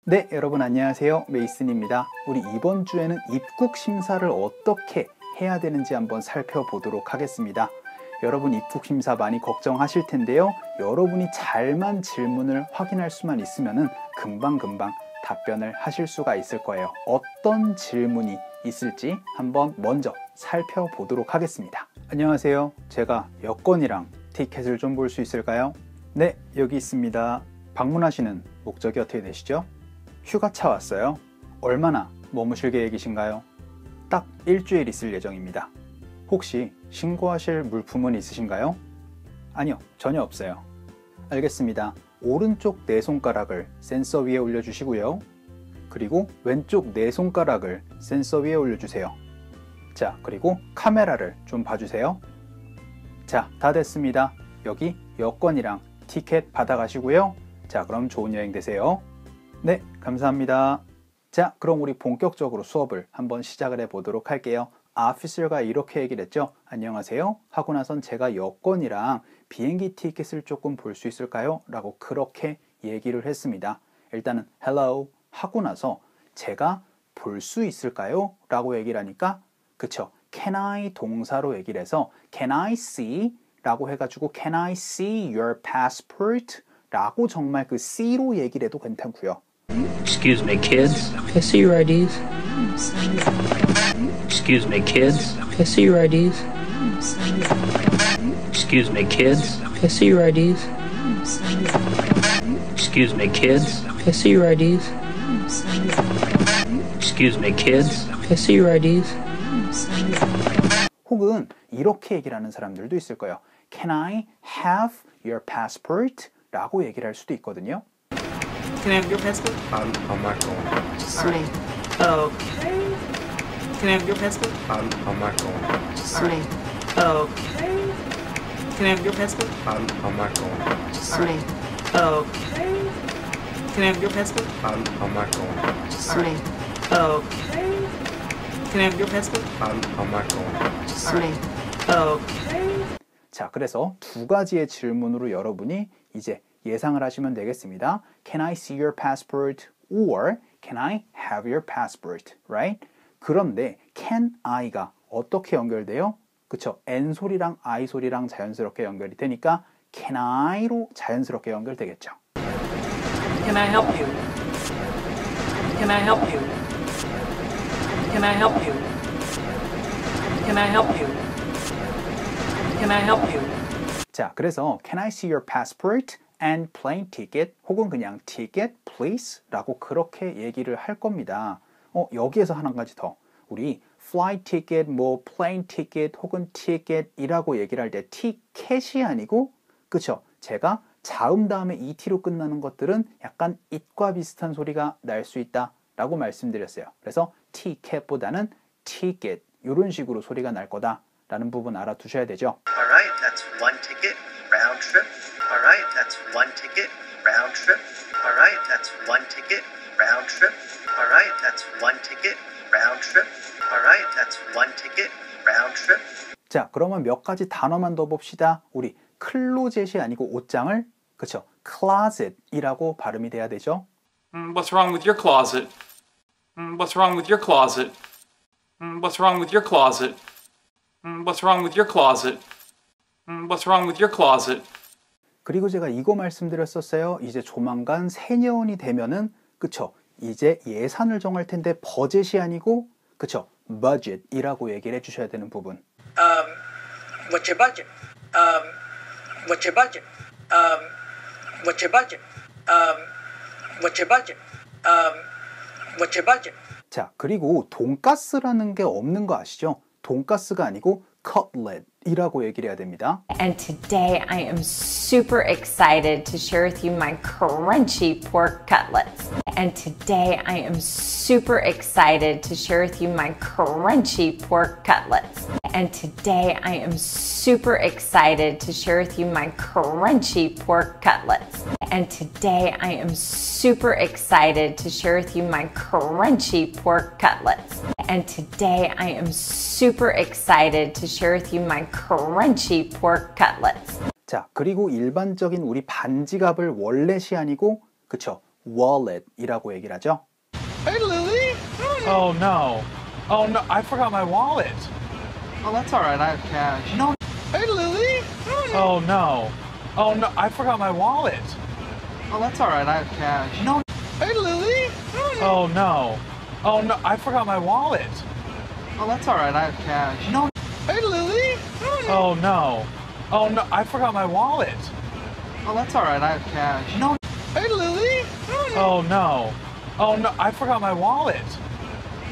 네, 여러분 안녕하세요. 메이슨입니다. 우리 이번 주에는 입국 심사를 어떻게 해야 되는지 한번 살펴보도록 하겠습니다. 여러분 입국 심사 많이 걱정하실 텐데요. 여러분이 잘만 질문을 확인할 수만 있으면은 금방금방 답변을 하실 수가 있을 거예요. 어떤 질문이 있을지 한번 먼저 살펴보도록 하겠습니다. 안녕하세요. 제가 여권이랑 티켓을 좀 볼 수 있을까요? 네, 여기 있습니다. 방문하시는 목적이 어떻게 되시죠? 휴가차 왔어요. 얼마나 머무실 계획이신가요? 딱 일주일 있을 예정입니다. 혹시 신고하실 물품은 있으신가요? 아니요, 전혀 없어요. 알겠습니다. 오른쪽 네 손가락을 센서 위에 올려주시고요. 그리고 왼쪽 네 손가락을 센서 위에 올려주세요. 자, 그리고 카메라를 좀 봐주세요. 자, 다 됐습니다. 여기 여권이랑 티켓 받아가시고요. 자, 그럼 좋은 여행 되세요. 네, 감사합니다. 자, 그럼 우리 본격적으로 수업을 한번 시작을 해보도록 할게요. officer가 이렇게 얘기를 했죠. 안녕하세요. 하고 나선 제가 여권이랑 비행기 티켓을 조금 볼 수 있을까요? 라고 그렇게 얘기를 했습니다. 일단은 hello 하고 나서 제가 볼 수 있을까요? 라고 얘기를 하니까 그쵸. can I 동사로 얘기를 해서 can I see? 라고 해가지고 can I see your passport? 라고 정말 그 C로 얘기를 해도 괜찮고요. Excuse me, kids. Can I see your IDs? Excuse me, kids. Can I see your IDs? Excuse me, kids. Can I see your IDs? Excuse me, kids. Can I see your IDs? Excuse me, kids. Can I see your IDs? 혹은 이렇게 얘기를 하는 사람들도 있을 거예요. Can I have your passport? 라고 얘기를 할 수도 있거든요. Can I have your passport? I'm not going. Just me. Okay. Can I have your passport? I'm not going. Just me. Okay. Can I have your passport? I'm not going. Just me. Okay. Can I have your passport? I'm not going. Just me. Okay. Can I have your passport? I'm not going. Just me. Okay. 자, 그래서 두 가지의 질문으로 여러분이 이제 예상을 하시면 되겠습니다. Can I see your passport? Or Can I have your passport? Right? 그런데 can I가 어떻게 연결돼요? 그쵸? N 소리랑 I 소리랑 자연스럽게 연결이 되니까 can I로 자연스럽게 연결되겠죠. Can I help you? Can I help you? Can I help you? Can I help you? Can I help you? 자, 그래서 Can I see your passport and plane ticket? 혹은 그냥 ticket, please? 라고 그렇게 얘기를 할 겁니다. 여기에서 한 가지 더. 우리 flight ticket, plane ticket 혹은 ticket이라고 얘기를 할 때 티켓이 아니고 그쵸? 제가 자음 다음에 et로 끝나는 것들은 약간 it과 비슷한 소리가 날 수 있다 라고 말씀드렸어요. 그래서 ticket보다는 ticket 이런 식으로 소리가 날 거다 라는 부분 알아두셔야 되죠. Alright, that's one ticket, round trip. Alright, that's one ticket, round trip. Alright, that's one ticket, round trip. Alright, that's one ticket, round trip. Alright, that's one ticket, round trip. 자, 그러면 몇 가지 단어만 더 봅시다. 우리 클로젯이 아니고 옷장을 그쵸? closet이라고 발음이 돼야 되죠. What's wrong with your closet? What's wrong with your closet? What's wrong with your closet? What's wrong with your closet? What's wrong with your closet? 그리고 제가 이거 말씀드렸었어요. 이제 조만간 새년이 되면은 그쵸? 이제 예산을 정할 텐데 버젯이 아니고 그쵸? budget이라고 얘기를 해주셔야 되는 부분. What's your budget? What's your budget? What's your budget? What's your budget? What's your budget? 자, 그리고 돈가스라는 게 없는 거 아시죠? 돈가스가 아니고 cutlet이라고 얘기를 해야 됩니다. And today I am super excited to share with you my crunchy pork cutlets. And today I am super excited to share with you my crunchy pork cutlets. And today I am super excited to share with you my crunchy pork cutlets. And today I am super excited to share with you my crunchy pork cutlets. And today I am super excited to share with you my crunchy pork cutlets. 자, 그리고 일반적인 우리 반지갑을 월렛이 아니고 그쵸? wallet이라고 얘기를 하죠. Hey, Lily. Oh, no. Oh, no. I forgot my wallet. Oh, that's all right. I have cash. No. Hey, Lily. Oh, no. Oh, no. I forgot my wallet. Oh, that's all right. I have cash. No. Hey, Lily. Oh, no. Oh, no. I forgot my wallet. Oh, that's all right. I have cash. No. Hey, Lily. Oh, no. Oh, no. I forgot my wallet. Oh, that's all right. I have cash. No. Hey, Lily. Oh, no. Oh, no. I forgot my wallet.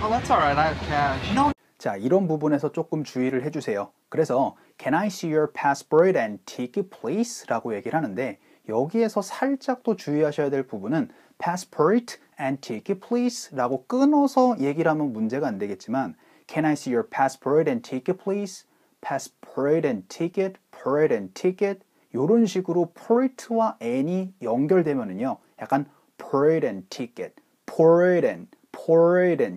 Oh, that's all right. I have cash. No. 자, 이런 부분에서 조금 주의를 해주세요. 그래서 Can I see your passport and ticket please? 라고 얘기를 하는데 여기에서 살짝 또 주의하셔야 될 부분은 passport and ticket please 라고 끊어서 얘기를 하면 문제가 안 되겠지만 Can I see your passport and ticket please? passport and ticket, port and ticket 이런 식으로 port와 and이 연결되면은요 약간 port and ticket, port and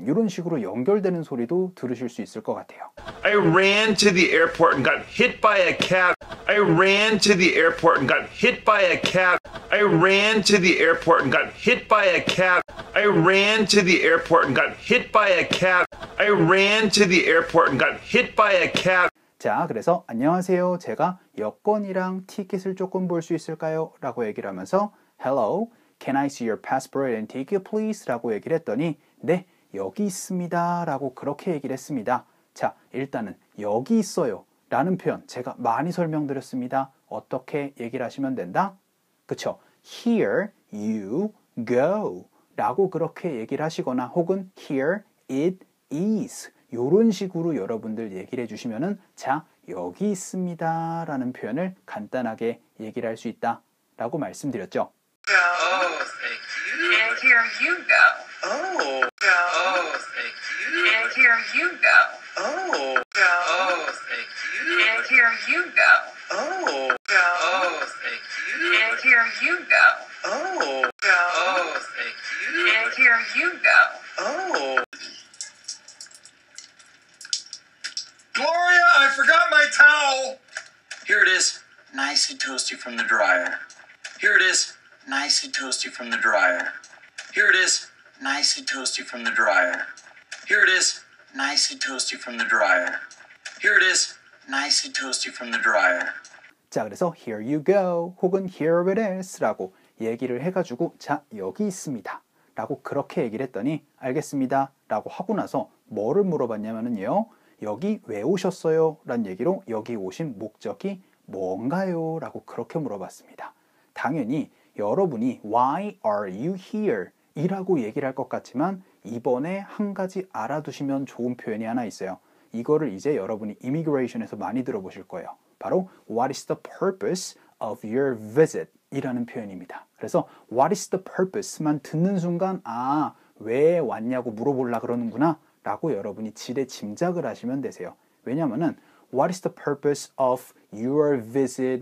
이런 식으로 연결되는 소리도 들으실 수 있을 것 같아요. I ran to the airport and got hit by a cab. I ran to the airport and got hit by a cab. I ran to the airport and got hit by a cab. I ran to the airport and got hit by a cab. I ran to the airport and got hit by a cab. 자, 그래서 안녕하세요. 제가 여권이랑 티켓을 조금 볼 수 있을까요? 라고 얘기를 하면서 Hello, can I see your passport and ticket please? 라고 얘기를 했더니 네, 여기 있습니다. 라고 그렇게 얘기를 했습니다. 자, 일단은 여기 있어요. 라는 표현 제가 많이 설명드렸습니다. 어떻게 얘기를 하시면 된다? 그쵸? Here you go 라고 그렇게 얘기를 하시거나 혹은 here it is 이런 식으로 여러분들 얘기를 해주시면은 자, 여기 있습니다. 라는 표현을 간단하게 얘기를 할 수 있다. 라고 말씀드렸죠. Oh, thank you. And here you go. Oh, thank you. And here you go. Oh, thank you. And here you go. Oh, thank you. And here you go. Oh, thank you. And here you go. Oh. Gloria, I forgot my towel. Here it is, nice and toasty from the dryer. Here it is, nice and toasty from the dryer. Here it is, nice and toasty from the dryer. Here it is, nice and toasty from the dryer. Here it is, nice and toasty from the dryer. 자, 그래서 here you go 혹은 here it is 라고 얘기를 해가지고 자, 여기 있습니다. 라고 그렇게 얘기를 했더니 알겠습니다. 라고 하고 나서 뭐를 물어봤냐면요. 여기 왜 오셨어요? 라는 얘기로 여기 오신 목적이 뭔가요? 라고 그렇게 물어봤습니다. 당연히 여러분이 Why are you here? 이라고 얘기를 할 것 같지만 이번에 한 가지 알아두시면 좋은 표현이 하나 있어요. 이거를 이제 여러분이 immigration에서 많이 들어보실 거예요. 바로 What is the purpose of your visit? 이라는 표현입니다. 그래서 What is the purpose만 듣는 순간 아, 왜 왔냐고 물어보려고 그러는구나 라고 여러분이 지레 짐작을 하시면 되세요. 왜냐면은 What is the purpose of your visit?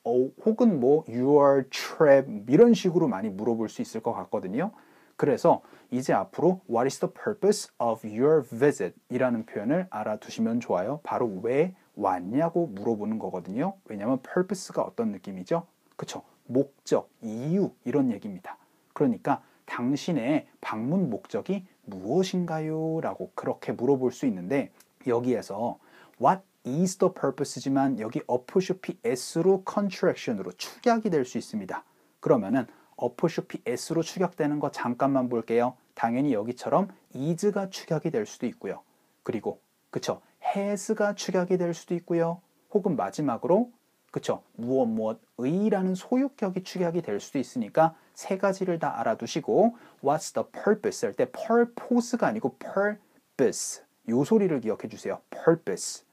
혹은 your trip? 이런 식으로 많이 물어볼 수 있을 것 같거든요. 그래서 이제 앞으로 What is the purpose of your visit? 이라는 표현을 알아두시면 좋아요. 바로 왜 왔냐고 물어보는 거거든요. 왜냐하면 purpose가 어떤 느낌이죠? 그쵸? 목적, 이유 이런 얘기입니다. 그러니까 당신의 방문 목적이 무엇인가요? 라고 그렇게 물어볼 수 있는데 여기에서 What is the purpose지만 여기 apostrophe s로 contraction으로 축약이 될 수 있습니다. 그러면은 apostrophe s로 축약되는 거 잠깐만 볼게요. 당연히 여기처럼 is가 축약이 될 수도 있고요. 그리고 그쵸? has가 축약이 될 수도 있고요. 혹은 마지막으로 그쵸? 무엇의라는 소유격이 축약이 될 수도 있으니까 세 가지를 다 알아두시고 What's the purpose 할 때 purpose가 아니고 purpose 요 소리를 기억해 주세요. purpose.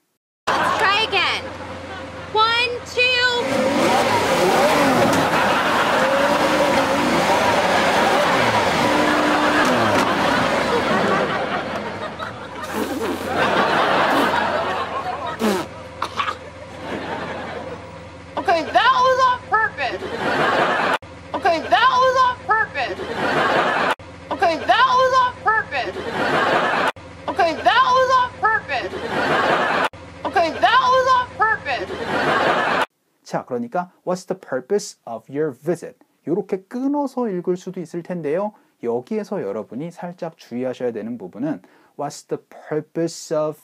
Try again. 1, 2. Okay, that was on purpose. Okay, that was on purpose. Okay, that was on purpose. Okay, that was on purpose. Okay, that was on purpose. 자, 그러니까 What's the purpose of your visit? 이렇게 끊어서 읽을 수도 있을 텐데요. 여기에서 여러분이 살짝 주의하셔야 되는 부분은 What's the purpose of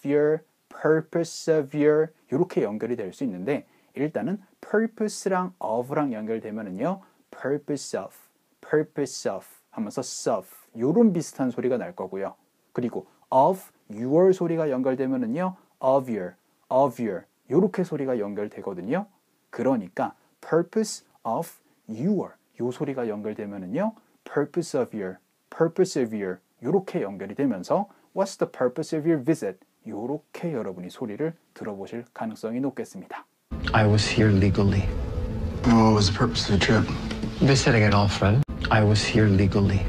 your 이렇게 연결이 될 수 있는데 일단은 purpose랑 of랑 연결되면은요 purpose of 하면서 of 요런 비슷한 소리가 날 거고요. 그리고 of your 소리가 연결되면은요 of your 요렇게 소리가 연결되거든요. 그러니까 purpose of your 요 소리가 연결되면은요 purpose of your 요렇게 연결이 되면서 What's the purpose of your visit? 요렇게 여러분이 소리를 들어보실 가능성이 높겠습니다. I was here legally. What was the purpose of the trip? Visiting an old friend. I was here legally.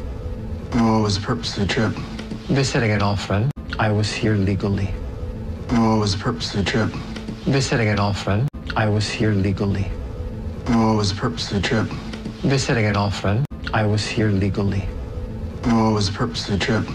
What was the purpose of the trip? Visiting an old friend. I was here legally. What was the purpose of the trip? Visiting an old friend. I was here legally. What was the purpose of the trip? Visiting an old friend. I was here legally. What was the purpose of the trip?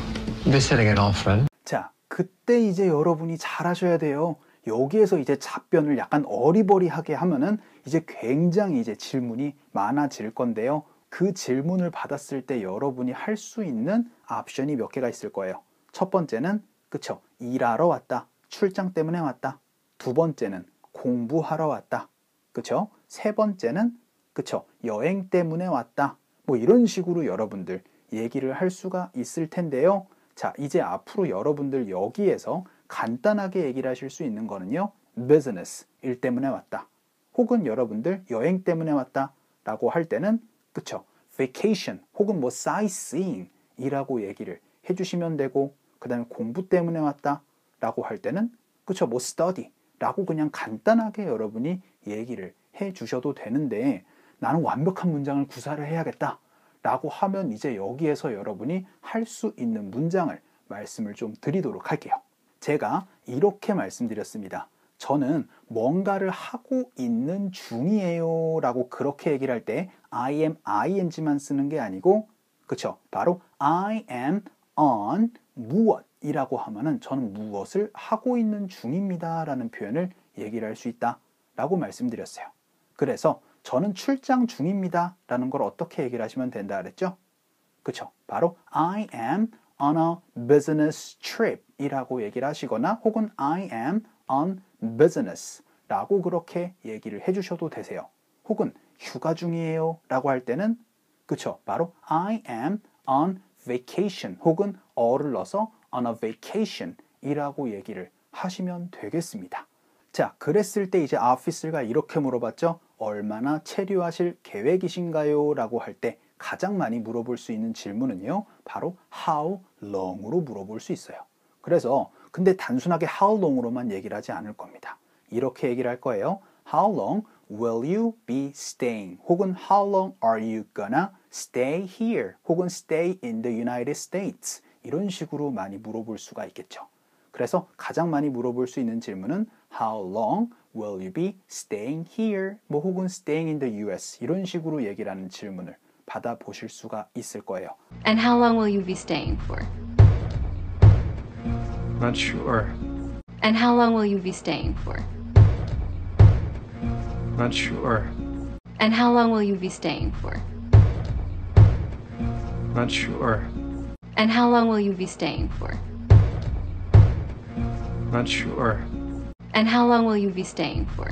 Visiting an old friend. 자, 그때 이제 여러분이 잘 하셔야 돼요. 여기에서 이제 답변을 약간 어리버리하게 하면은 이제 굉장히 이제 질문이 많아질 건데요. 그 질문을 받았을 때 여러분이 할 수 있는 옵션이 몇 개가 있을 거예요. 첫 번째는 그쵸, 일하러 왔다. 출장 때문에 왔다. 두 번째는 공부하러 왔다. 그쵸? 세 번째는 그쵸, 여행 때문에 왔다. 뭐 이런 식으로 여러분들 얘기를 할 수가 있을 텐데요. 자, 이제 앞으로 여러분들 여기에서 간단하게 얘기를 하실 수 있는 거는요. business, 일 때문에 왔다. 혹은 여러분들 여행 때문에 왔다 라고 할 때는 그쵸, vacation 혹은 뭐 sightseeing 이라고 얘기를 해주시면 되고 그 다음에 공부 때문에 왔다 라고 할 때는 그쵸, 뭐 study 라고 그냥 간단하게 여러분이 얘기를 해 주셔도 되는데 나는 완벽한 문장을 구사를 해야겠다 라고 하면 이제 여기에서 여러분이 할 수 있는 문장을 말씀을 좀 드리도록 할게요. 제가 이렇게 말씀드렸습니다. 저는 뭔가를 하고 있는 중이에요 라고 그렇게 얘기를 할 때 I am, ing만 쓰는 게 아니고 그쵸? 바로 I am on 무엇이라고 하면은 저는 무엇을 하고 있는 중입니다 라는 표현을 얘기를 할 수 있다 라고 말씀드렸어요. 그래서 저는 출장 중입니다 라는 걸 어떻게 얘기를 하시면 된다 그랬죠? 그쵸? 바로 I am on a business trip 이라고 얘기를 하시거나 혹은 I am on business 라고 그렇게 얘기를 해주셔도 되세요. 혹은 휴가 중이에요 라고 할 때는 그쵸? 바로 I am on vacation 혹은 어를 넣어서 on a vacation 이라고 얘기를 하시면 되겠습니다. 자, 그랬을 때 이제 아피스가 이렇게 물어봤죠. 얼마나 체류하실 계획이신가요? 라고 할 때 가장 많이 물어볼 수 있는 질문은요. 바로 how long으로 물어볼 수 있어요. 그래서 근데 단순하게 how long으로만 얘기를 하지 않을 겁니다. 이렇게 얘기를 할 거예요. How long will you be staying? 혹은 How long are you gonna stay here? 혹은 stay in the United States? 이런 식으로 많이 물어볼 수가 있겠죠. 그래서 가장 많이 물어볼 수 있는 질문은 How long will you be staying here? 뭐 혹은 staying in the US 이런 식으로 얘기를 하는 질문을 받아보실 수가 있을 거예요. And how long will you be staying for? Not sure. And how long will you be staying for? Not sure. And how long will you be staying for? Not sure. And how long will you be staying for? Not sure. And how long will you be staying for?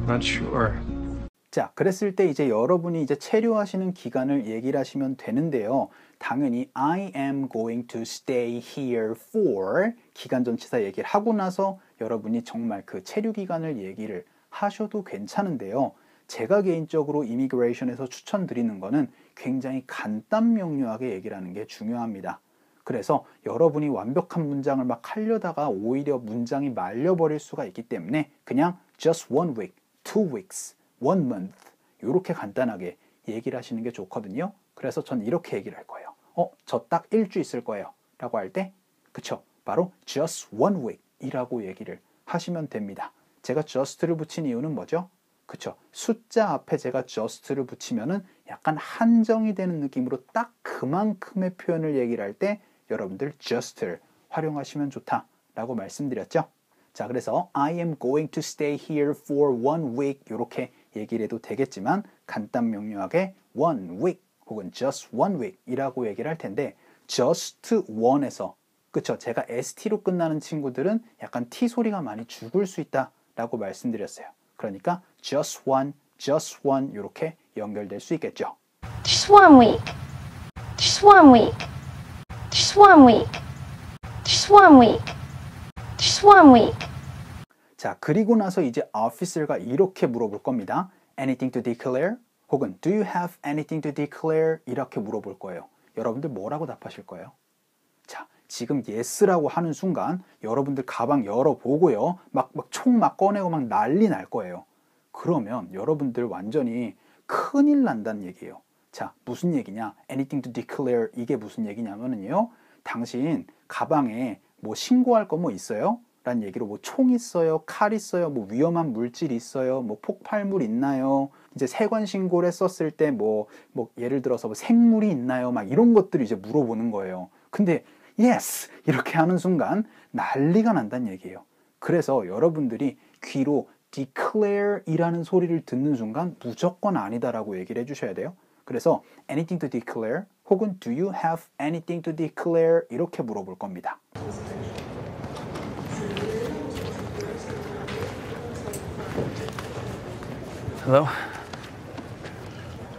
Not sure. 자, 그랬을 때 이제 여러분이 이제 체류하시는 기간을 얘기를 하시면 되는데요. 당연히 I am going to stay here for 기간 전치사 얘기를 하고 나서 여러분이 정말 그 체류 기간을 얘기를 하셔도 괜찮은데요. 제가 개인적으로 이미그레이션에서 추천드리는 거는 굉장히 간단 명료하게 얘기를 하는 게 중요합니다. 그래서 여러분이 완벽한 문장을 막 하려다가 오히려 문장이 말려버릴 수가 있기 때문에 그냥 just 1 week, 2 weeks, 1 month 이렇게 간단하게 얘기를 하시는 게 좋거든요. 그래서 전 이렇게 얘기를 할 거예요. 저 딱 일주 있을 거예요 라고 할 때 그쵸? 바로 just 1 week 이라고 얘기를 하시면 됩니다. 제가 just를 붙인 이유는 뭐죠? 그쵸? 숫자 앞에 제가 just를 붙이면은 약간 한정이 되는 느낌으로 딱 그만큼의 표현을 얘기를 할 때 여러분들 just를 활용하시면 좋다라고 말씀드렸죠. 자, 그래서 I am going to stay here for 1 week 이렇게 얘기를 해도 되겠지만 간단 명료하게 one week 혹은 just one week 이라고 얘기를 할 텐데 just one에서 그쵸? 제가 ST로 끝나는 친구들은 약간 T 소리가 많이 죽을 수 있다 라고 말씀드렸어요. 그러니까 just one 이렇게 연결될 수 있겠죠. Just 1 week. Just 1 week. Just 1 week. Just 1 week. Just 1 week. 자, 그리고 나서 이제 officer가 이렇게 물어볼 겁니다. Anything to declare? 혹은 Do you have anything to declare? 이렇게 물어볼 거예요. 여러분들 뭐라고 답하실 거예요? 자, 지금 yes라고 하는 순간 여러분들 가방 열어보고요. 총 막 꺼내고 막 난리 날 거예요. 그러면 여러분들 완전히 큰일 난다는 얘기예요. 자, 무슨 얘기냐? Anything to declare 이게 무슨 얘기냐면은요. 당신 가방에 뭐 신고할 거 뭐 있어요? 라는 얘기로 뭐 총 있어요? 칼 있어요? 뭐 위험한 물질 있어요? 뭐 폭발물 있나요? 이제 세관 신고를 했었을 때 뭐 예를 들어서 뭐 생물이 있나요? 막 이런 것들을 이제 물어보는 거예요. 근데 yes! 이렇게 하는 순간 난리가 난다는 얘기예요. 그래서 여러분들이 귀로 declare 이라는 소리를 듣는 순간 무조건 아니다라고 얘기를 해주셔야 돼요. 그래서 anything to declare 혹은 do you have anything to declare 이렇게 물어볼 겁니다. Hello?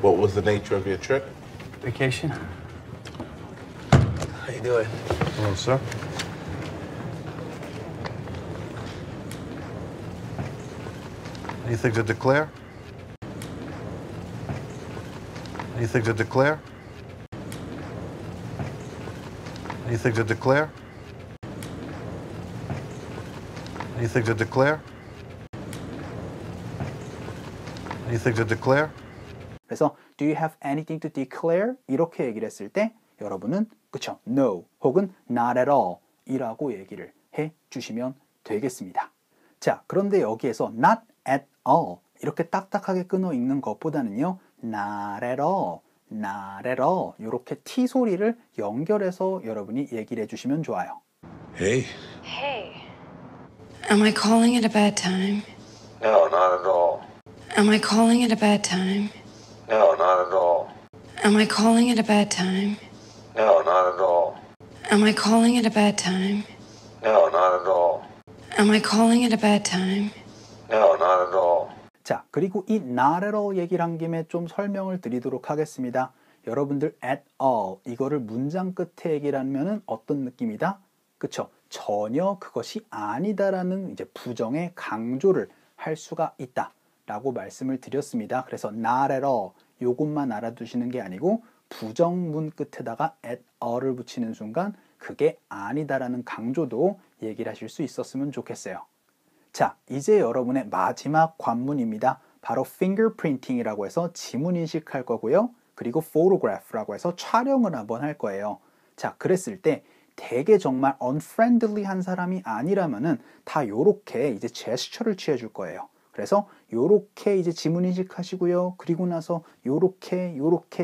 What was the nature of your trip? Vacation? How you doing? Hello, sir. Anything to declare? Anything to declare? Anything to declare? Anything to declare? Anything to declare? 그래서 Do you have anything to declare? 이렇게 얘기를 했을 때 여러분은 그쵸? No 혹은 Not at all 이라고 얘기를 해 주시면 되겠습니다. 자, 그런데 여기에서 Not at all 이렇게 딱딱하게 끊어 읽는 것보다는요 Not at all, not at all 이렇게 T 소리를 연결해서 여러분이 얘기를 해주시면 좋아요. Hey. Hey. Am I calling at a bad time? No, not at all. Am I calling at a bad time? No, not at all. Am I calling at a bad time? No, not at all. Am I calling at a bad time? No, not at all. Am I calling at a bad time? No, not at all. 자, 그리고 이 not at all 얘기를 한 김에 좀 설명을 드리도록 하겠습니다. 여러분들 at all 이거를 문장 끝에 얘기를 하면은 어떤 느낌이다? 그쵸? 전혀 그것이 아니다라는 이제 부정의 강조를 할 수가 있다 라고 말씀을 드렸습니다. 그래서 not at all 요것만 알아두시는 게 아니고 부정문 끝에다가 at all을 붙이는 순간 그게 아니다라는 강조도 얘기를 하실 수 있었으면 좋겠어요. 자, 이제 여러분의 마지막 관문입니다. 바로 fingerprinting이라고 해서 지문 인식할 거고요. 그리고 photograph라고 해서 촬영을 한번 할 거예요. 자, 그랬을 때 되게 정말 unfriendly한 사람이 아니라면은 다 요렇게 이제 제스처를 취해 줄 거예요. 그래서 요렇게 이제 지문 인식하시고요. 그리고 나서 요렇게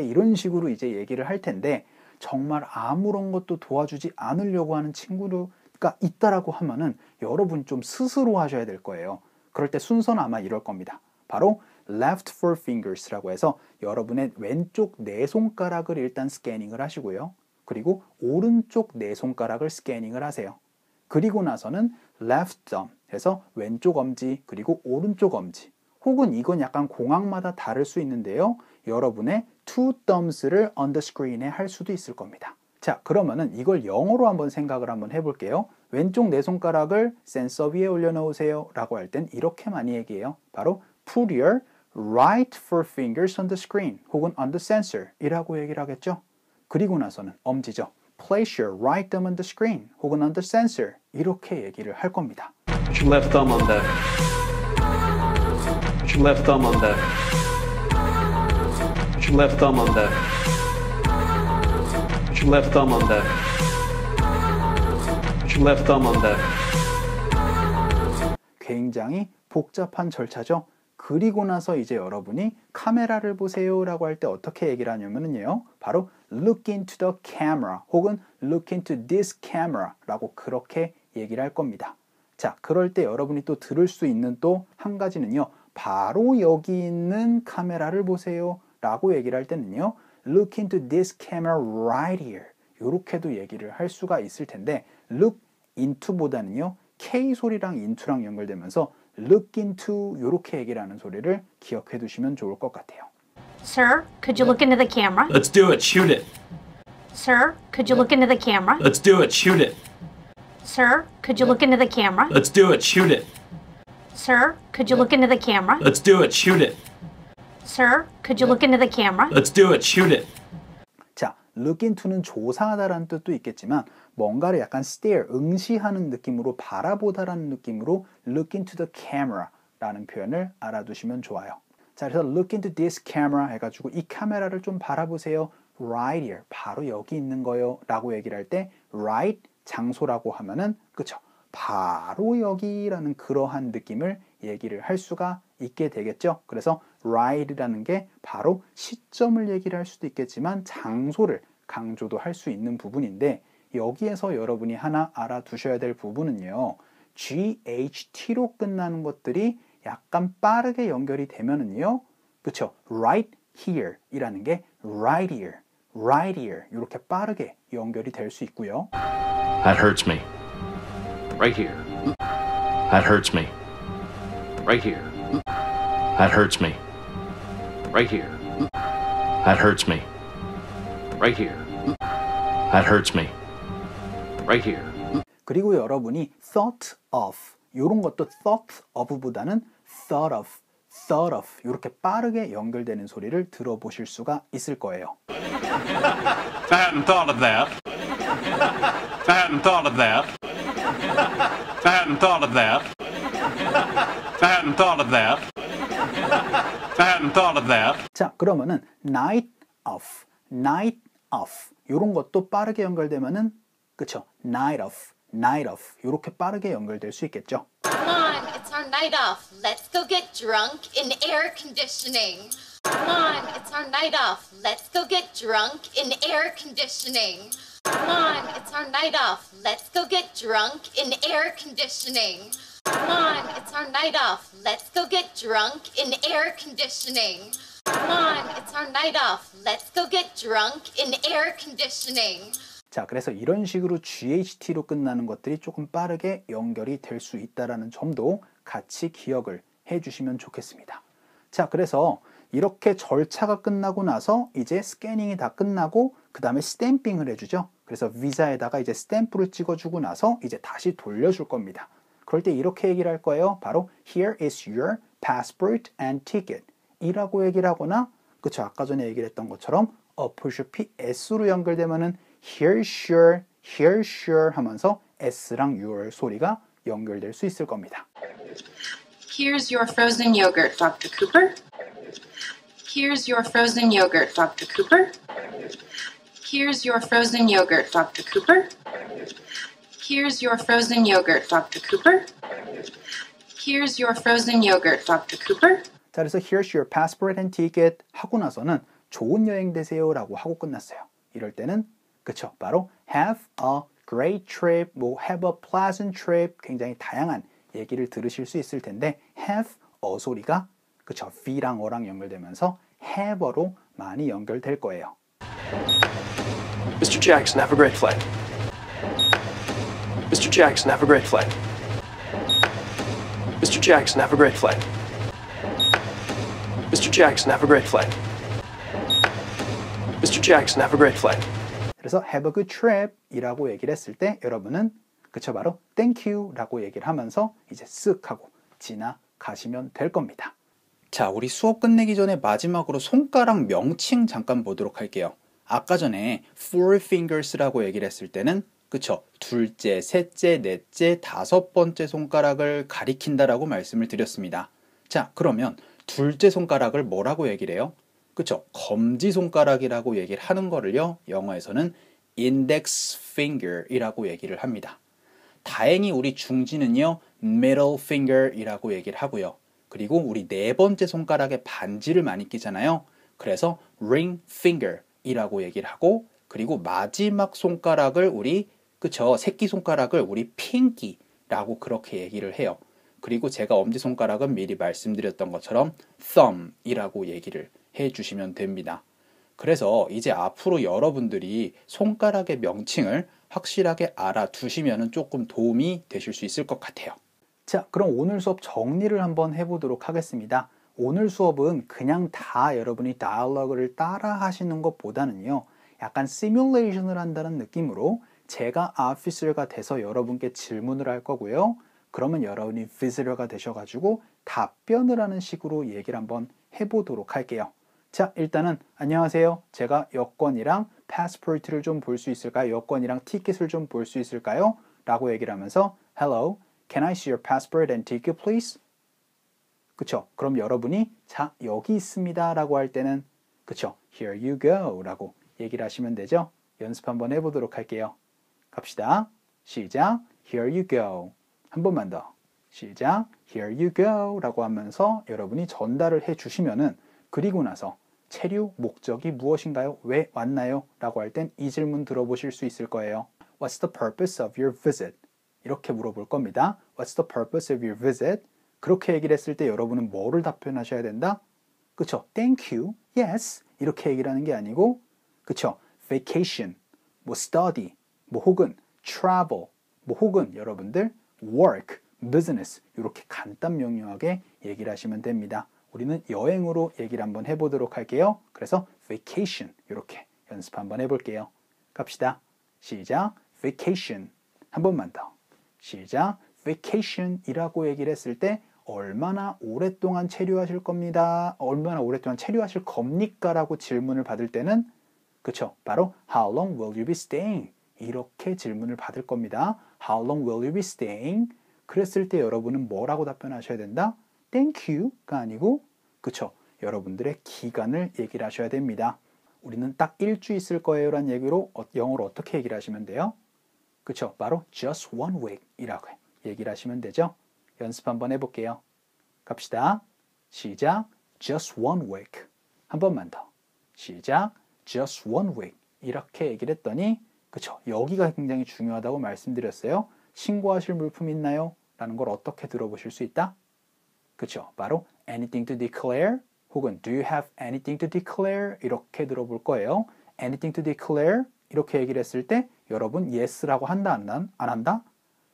이런 식으로 이제 얘기를 할 텐데 정말 아무런 것도 도와주지 않으려고 하는 친구가 있다라고 하면은 여러분 좀 스스로 하셔야 될 거예요. 그럴 때 순서는 아마 이럴 겁니다. 바로 left four fingers라고 해서 여러분의 왼쪽 네 손가락을 일단 스캐닝을 하시고요. 그리고 오른쪽 네 손가락을 스캐닝을 하세요. 그리고 나서는 left thumb 해서 왼쪽 엄지 그리고 오른쪽 엄지 혹은 이건 약간 공항마다 다를 수 있는데요. 여러분의 two thumbs를 on the screen에 할 수도 있을 겁니다. 자, 그러면은 이걸 영어로 한번 생각을 한번 해볼게요. 왼쪽 네 손가락을 센서 위에 올려놓으세요 라고 할 땐 이렇게 많이 얘기해요. 바로 put your right four fingers on the screen 혹은 on the sensor 이라고 얘기를 하겠죠. 그리고 나서는 엄지죠. Place your right thumb on the screen 혹은 on the sensor 이렇게 얘기를 할 겁니다. Put your left thumb on that. Put your left thumb on that. Put your left thumb on that. Put your left thumb on that. Put your left thumb on that. 굉장히 복잡한 절차죠. 그리고 나서 이제 여러분이 카메라를 보세요 라고 할 때 어떻게 얘기를 하냐면요. 바로 look into the camera 혹은 look into this camera 라고 그렇게 얘기를 할 겁니다. 자, 그럴 때 여러분이 또 들을 수 있는 또 한 가지는요. 바로 여기 있는 카메라를 보세요 라고 얘기를 할 때는요, look into this camera right here. 이렇게도 얘기를 할 수가 있을 텐데, look into보다는요, K 소리랑 into랑 연결되면서 look into 이렇게 얘기를 하는 소리를 기억해 두시면 좋을 것 같아요. Sir, could you look into the camera? Let's do it. Shoot it. Sir, could you look into the camera? Let's do it. Shoot it. Sir, could you look into the camera? Let's do it. Shoot it. Sir, could you look into the camera? Let's do it. Shoot it. Sir, could you look into the camera? Let's do it. Shoot it. 자, look into는 조사하다라는 뜻도 있겠지만 뭔가를 약간 stare, 응시하는 느낌으로 바라보다라는 느낌으로 look into the camera라는 표현을 알아두시면 좋아요. 자, 그래서 look into this camera 해가지고 이 카메라를 좀 바라보세요. right here, 바로 여기 있는 거요 라고 얘기를 할 때 right, 장소라고 하면은 그쵸? 바로 여기라는 그러한 느낌을 얘기를 할 수가 있게 되겠죠. 그래서 right이라는 게 바로 시점을 얘기를 할 수도 있겠지만 장소를 강조도 할 수 있는 부분인데, 여기에서 여러분이 하나 알아두셔야 될 부분은요, GHT로 끝나는 것들이 약간 빠르게 연결이 되면은요, 그쵸? right here 이라는 게 right here, right here 이렇게 빠르게 연결이 될 수 있고요. That hurts me. Right here. That hurts me. Right here. That hurts me. Right here. That hurts me. Right here. That hurts me. Right here. 그리고 여러분이 thought of 이런 것도 thought of보다는 thought of 이렇게 빠르게 연결되는 소리를 들어보실 수가 있을 거예요. I hadn't thought of that. I hadn't thought of that. I hadn't thought of that. I hadn't thought of that. I hadn't thought of that. 자, 그러면은 night off 이런 것도 빠르게 연결되면은 그쵸? night off 이렇게 빠르게 연결될 수 있겠죠. Come on, it's our night off. Let's go get drunk in air conditioning. Come on, it's our night off. Let's go get drunk in air conditioning. Come on, it's our night off. Let's go get drunk in air conditioning. Come on, it's our night off. Let's go get drunk in air conditioning. Come on, it's our night off. Let's go get drunk in air conditioning. 자, 그래서 이런 식으로 GHT로 끝나는 것들이 조금 빠르게 연결이 될 수 있다는 점도 같이 기억을 해주시면 좋겠습니다. 자, 그래서 이렇게 절차가 끝나고 나서 이제 스캐닝이 다 끝나고 그 다음에 스탬핑을 해주죠. 그래서 비자에다가 이제 스탬프를 찍어주고 나서 이제 다시 돌려줄 겁니다. 그럴 때 이렇게 얘기를 할 거예요. 바로 Here is your passport and ticket 이라고 얘기를 하거나, 그쵸, 아까 전에 얘기를 했던 것처럼 apostrophe S로 연결되면은 here's your 하면서 S랑 your 소리가 연결될 수 있을 겁니다. Here's your frozen yogurt, Dr. Cooper. Here's your frozen yogurt, Dr. Cooper. Here's your frozen yogurt, Dr. Cooper. Here's your frozen yogurt, Dr. Cooper. Here's your frozen yogurt, Dr. Cooper. 자, 그래서 here's your passport and ticket 하고 나서는 좋은 여행 되세요 라고 하고 끝났어요. 이럴 때는 그쵸, 바로 have a great trip, 뭐 have a pleasant trip, 굉장히 다양한 얘기를 들으실 수 있을 텐데 have a 소리가 그쵸, V랑 어랑 연결되면서 have로 많이 연결될 거예요. Mr. Jackson, have a great flight. Mr. Jackson, have a great flight. Mr. Jackson, have a great flight. Mr. Jackson, have a great flight. Mr. Jackson, have a great flight. 그래서 have a good trip 이라고 얘기를 했을 때 여러분은 그쵸, 바로 thank you 라고 얘기를 하면서 이제 쓱 하고 지나가시면 될 겁니다. 자, 우리 수업 끝내기 전에 마지막으로 손가락 명칭 잠깐 보도록 할게요. 아까 전에 four fingers라고 얘기를 했을 때는 그쵸, 둘째, 셋째, 넷째, 다섯 번째 손가락을 가리킨다라고 말씀을 드렸습니다. 자, 그러면 둘째 손가락을 뭐라고 얘기를 해요? 그쵸, 검지손가락이라고 얘기를 하는 거를요, 영어에서는 index finger이라고 얘기를 합니다. 다행히 우리 중지는요, middle finger이라고 얘기를 하고요. 그리고 우리 네 번째 손가락에 반지를 많이 끼잖아요. 그래서 ring finger이라고 얘기를 하고, 그리고 마지막 손가락을 우리 그쵸, 새끼손가락을 우리 pinky라고 그렇게 얘기를 해요. 그리고 제가 엄지손가락은 미리 말씀드렸던 것처럼 thumb이라고 얘기를 해주시면 됩니다. 그래서 이제 앞으로 여러분들이 손가락의 명칭을 확실하게 알아두시면 조금 도움이 되실 수 있을 것 같아요. 자, 그럼 오늘 수업 정리를 한번 해보도록 하겠습니다. 오늘 수업은 그냥 다 여러분이 다이얼로그를 따라 하시는 것보다는요, 약간 시뮬레이션을 한다는 느낌으로 제가 officer가 돼서 여러분께 질문을 할 거고요. 그러면 여러분이 visitor가 되셔가지고 답변을 하는 식으로 얘기를 한번 해보도록 할게요. 자, 일단은 안녕하세요. 제가 여권이랑 passport를 좀 볼 수 있을까요? 여권이랑 티켓을 좀 볼 수 있을까요? 라고 얘기를 하면서 Hello, can I see your passport and ticket please? 그쵸? 그럼 여러분이 자, 여기 있습니다 라고 할 때는 그쵸? Here you go 라고 얘기를 하시면 되죠? 연습 한번 해보도록 할게요. 갑시다. 시작. Here you go. 한 번만 더. 시작. Here you go 라고 하면서 여러분이 전달을 해주시면은 그리고 나서 체류 목적이 무엇인가요? 왜 왔나요? 라고 할 땐 이 질문 들어보실 수 있을 거예요. What's the purpose of your visit? 이렇게 물어볼 겁니다. What's the purpose of your visit? 그렇게 얘기를 했을 때 여러분은 뭐를 답변하셔야 된다? 그쵸? Thank you, yes 이렇게 얘기를 하는 게 아니고 그쵸? Vacation, 뭐 study, 뭐 혹은 travel, 뭐 혹은 여러분들 work, business 이렇게 간단 명료하게 얘기를 하시면 됩니다. 우리는 여행으로 얘기를 한번 해보도록 할게요. 그래서 vacation 이렇게 연습 한번 해볼게요. 갑시다. 시작. vacation. 한 번만 더. 시작. vacation이라고 얘기를 했을 때 얼마나 오랫동안 체류하실 겁니다. 얼마나 오랫동안 체류하실 겁니까? 라고 질문을 받을 때는 그쵸? 바로 How long will you be staying? 이렇게 질문을 받을 겁니다. How long will you be staying? 그랬을 때 여러분은 뭐라고 답변하셔야 된다? Thank you가 아니고 그쵸? 여러분들의 기간을 얘기를 하셔야 됩니다. 우리는 딱 일주 있을 거예요 라는 얘기로 영어로 어떻게 얘기를 하시면 돼요? 그쵸? 바로 just one week 이라고 얘기를 하시면 되죠? 연습 한번 해볼게요. 갑시다. 시작. just one week. 한 번만 더. 시작. just one week. 이렇게 얘기를 했더니 그쵸? 여기가 굉장히 중요하다고 말씀드렸어요. 신고하실 물품 있나요? 라는 걸 어떻게 들어보실 수 있다? 그쵸? 바로 anything to declare 혹은 do you have anything to declare? 이렇게 들어볼 거예요. anything to declare? 이렇게 얘기를 했을 때 여러분 yes라고 한다 안 한다?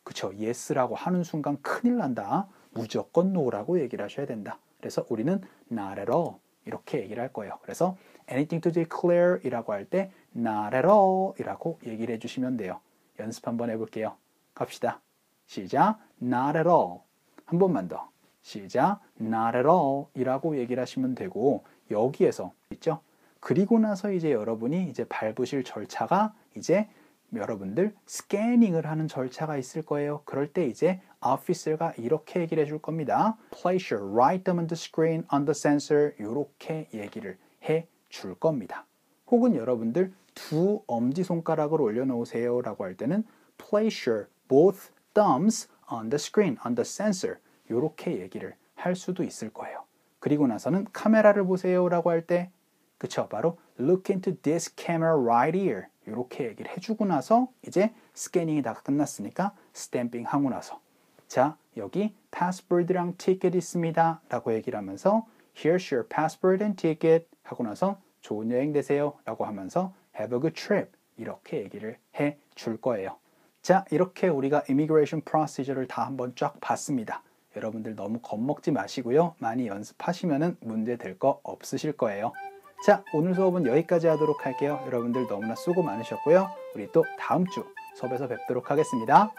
그쵸? yes라고 하는 순간 큰일 난다. 무조건 no라고 얘기를 하셔야 된다. 그래서 우리는 not at all 이렇게 얘기를 할 거예요. 그래서 anything to declare 이라고 할 때 not at all 이라고 얘기를 해주시면 돼요. 연습 한번 해볼게요. 갑시다. 시작. not at all. 한 번만 더. 시작. not at all 이라고 얘기를 하시면 되고 여기에서 있죠? 그리고 나서 이제 여러분이 이제 밟으실 절차가 이제 여러분들 스캐닝을 하는 절차가 있을 거예요. 그럴 때 이제 officer가 이렇게 얘기를 해줄 겁니다. Place your right thumb on the screen on the sensor 이렇게 얘기를 해줄 겁니다. 혹은 여러분들 두 엄지손가락을 올려놓으세요 라고 할 때는 Place your both thumbs on the screen, on the sensor 이렇게 얘기를 할 수도 있을 거예요. 그리고 나서는 카메라를 보세요 라고 할 때 그쵸? 바로 Look into this camera right here 이렇게 얘기를 해주고 나서 이제 스캐닝이 다 끝났으니까 스탬핑 하고 나서 자 여기 passport랑 ticket 있습니다 라고 얘기를 하면서 Here's your passport and ticket 하고 나서 좋은 여행 되세요 라고 하면서 Have a good trip 이렇게 얘기를 해 줄 거예요. 자 이렇게 우리가 immigration procedure를 다 한번 쫙 봤습니다. 여러분들 너무 겁먹지 마시고요. 많이 연습하시면 문제 될 거 없으실 거예요. 자, 오늘 수업은 여기까지 하도록 할게요. 여러분들 너무나 수고 많으셨고요. 우리 또 다음 주 수업에서 뵙도록 하겠습니다.